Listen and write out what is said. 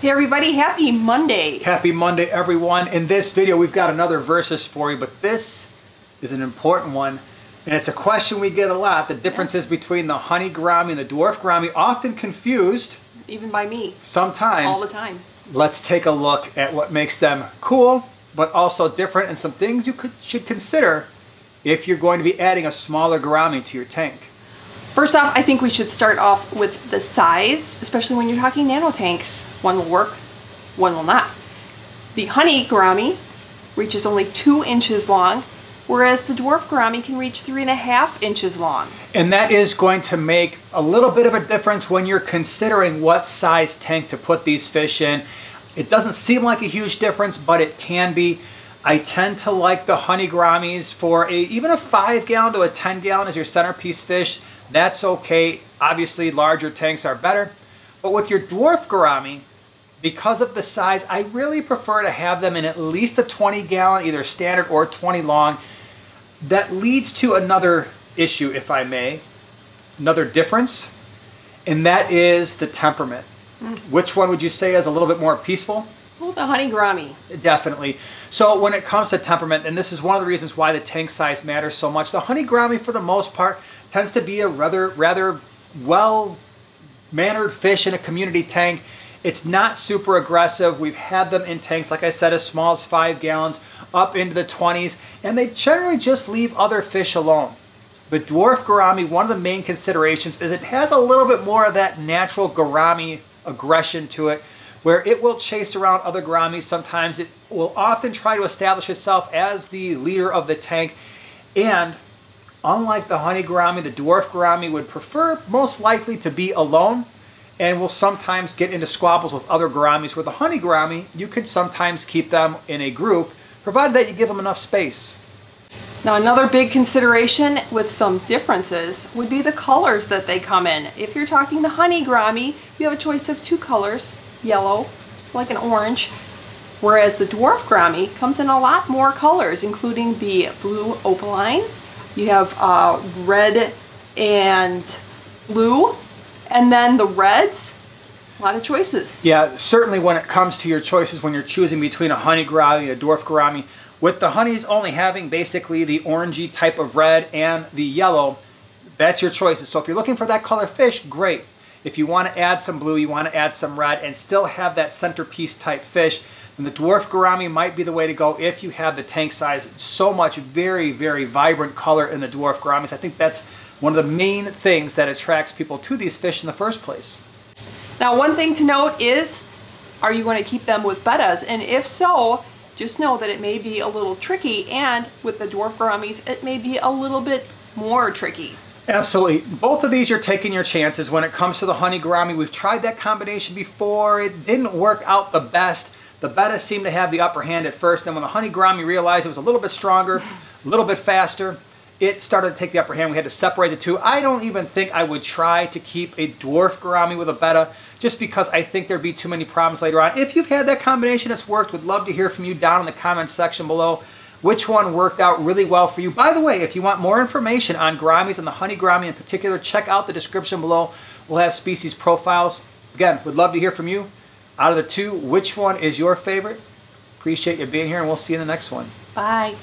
Hey everybody, happy Monday. Happy Monday everyone. In this video we've got another versus for you, but this is an important one. And it's a question we get a lot, the differences between the honey gourami and the dwarf gourami, often confused. Even by me. Sometimes. All the time. Let's take a look at what makes them cool, but also different, and some things you should consider if you're going to be adding a smaller gourami to your tank. First off, I think we should start off with the size, especially when you're talking nano tanks. One will work, one will not. The honey gourami reaches only 2 inches long, whereas the dwarf gourami can reach 3.5 inches long. And that is going to make a little bit of a difference when you're considering what size tank to put these fish in. It doesn't seem like a huge difference, but it can be. I tend to like the honey gouramis for even a 5-gallon to a 10-gallon as your centerpiece fish. That's okay. Obviously, larger tanks are better. But with your dwarf gourami, because of the size, I really prefer to have them in at least a 20-gallon, either standard or 20 long. That leads to another issue, if I may, another difference, and that is the temperament. Which one would you say is a little bit more peaceful? Oh, the honey gourami. Definitely. So when it comes to temperament, and this is one of the reasons why the tank size matters so much, the honey gourami for the most part tends to be a rather well-mannered fish in a community tank. It's not super aggressive. We've had them in tanks, like I said, as small as 5 gallons, up into the 20s, and they generally just leave other fish alone. The dwarf gourami, one of the main considerations is it has a little bit more of that natural gourami aggression to it, where it will chase around other gouramis. Sometimes it will often try to establish itself as the leader of the tank. And unlike the honey gourami, the dwarf gourami would prefer most likely to be alone and will sometimes get into squabbles with other gouramis, where the honey gourami, you can sometimes keep them in a group, provided that you give them enough space. Now another big consideration with some differences would be the colors that they come in. If you're talking the honey gourami, you have a choice of 2 colors, yellow, like an orange, whereas the dwarf gourami comes in a lot more colors, including the blue opaline. You have red and blue, and then the reds. A lot of choices. Yeah, certainly when it comes to your choices, when you're choosing between a honey gourami and a dwarf gourami, with the honeys only having basically the orangey type of red and the yellow, that's your choices. So if you're looking for that color fish, great. If you want to add some blue, you want to add some red, and still have that centerpiece type fish, then the dwarf gourami might be the way to go if you have the tank size. So much very vibrant color in the dwarf gouramis. I think that's one of the main things that attracts people to these fish in the first place. Now one thing to note is, are you going to keep them with bettas? And if so, just know that it may be a little tricky, and with the dwarf gouramis, it may be a little bit more tricky. Absolutely. Both of these, you're taking your chances. When it comes to the honey gourami, we've tried that combination before. It didn't work out the best. The betta seemed to have the upper hand at first. Then when the honey gourami realized it was a little bit stronger, a little bit faster, it started to take the upper hand. We had to separate the two. I don't even think I would try to keep a dwarf gourami with a betta, just because I think there'd be too many problems later on. If you've had that combination that's worked, would love to hear from you down in the comments section below. Which one worked out really well for you? By the way, if you want more information on gouramis and the honey gourami in particular, check out the description below. We'll have species profiles. Again, would love to hear from you. Out of the two, which one is your favorite? Appreciate you being here, and we'll see you in the next one. Bye.